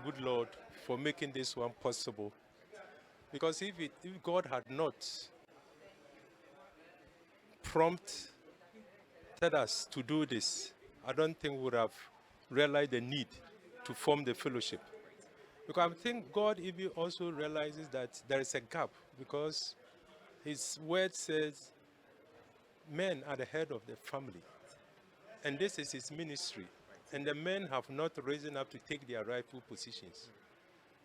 good Lord for making this one possible. Because if God had not prompted us to do this, I don't think we would have realized the need to form the fellowship. Because I think God even also realizes that there is a gap, because his word says men are the head of the family. And this is his ministry. And the men have not risen up to take their rightful positions.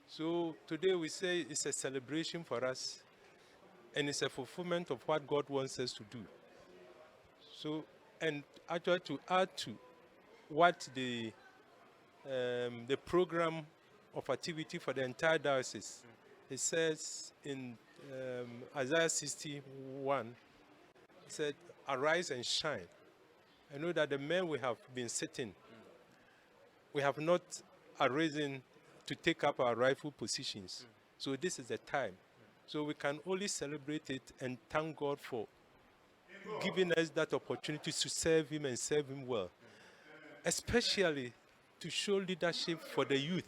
So today we say it's a celebration for us, and it's a fulfillment of what God wants us to do. So, and actually to add to what the program of activity for the entire diocese, it says in Isaiah 61, it said, "Arise and shine." I know that the men we have been sitting, we have not arisen to take up our rightful positions. So this is the time. So we can only celebrate it and thank God for giving us that opportunity to serve him and serve him well. Especially to show leadership for the youth,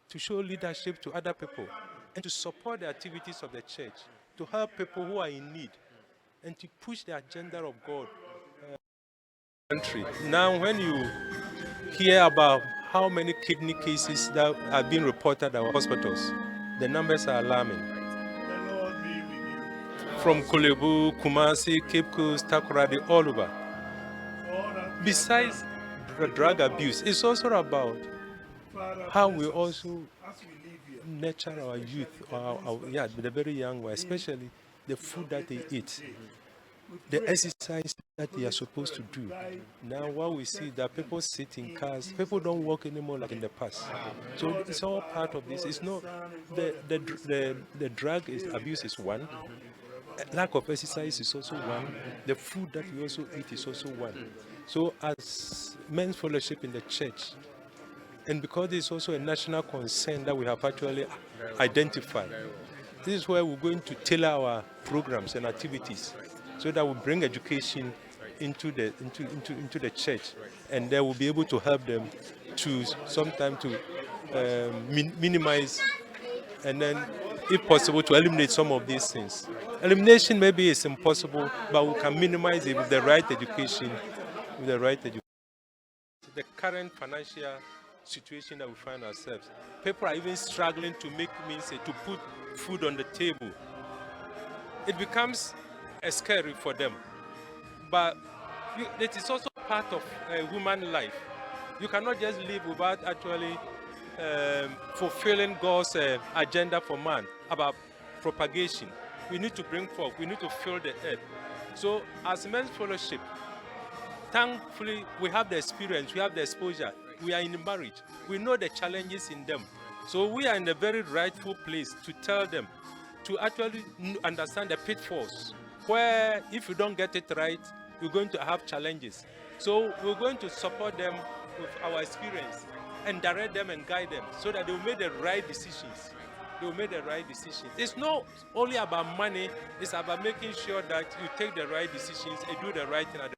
to show leadership to other people, and to support the activities of the church, to help people who are in need, and to push the agenda of God. Country. Now, when you hear about how many kidney cases that are being reported at our hospitals, the numbers are alarming. From Kolebu, Kumasi, Cape Coast, Takoradi, all over. Besides drug abuse, it's also about how we also nurture our youth, the very young ones, especially the food that they eat, the exercise that they are supposed to do. Now, what we see that people sit in cars, people don't walk anymore like in the past. So it's all part of this. It's not the drug abuse is one. Lack of exercise is also one. The food that we also eat is also one. So as men's fellowship in the church, and because it's also a national concern that we have actually identified, this is where we're going to tailor our programs and activities so that we bring education into the church, and they will be able to help them to sometimes to minimize, and then if possible to eliminate some of these things. Elimination maybe is impossible, but we can minimize it with the right education. The current financial situation that we find ourselves, people are even struggling to make means to put food on the table. It becomes scary for them. But it is also part of human life. You cannot just live without actually fulfilling God's agenda for man about propagation. We need to bring forth, we need to fill the earth. So as men's fellowship, thankfully we have the experience, we have the exposure, we are in marriage, we know the challenges in them. So we are in the very rightful place to tell them, to actually understand the pitfalls, where if you don't get it right, you're going to have challenges. So we're going to support them with our experience and direct them and guide them so that they will make the right decisions. They will make the right decisions. It's not only about money, it's about making sure that you take the right decisions and do the right thing at the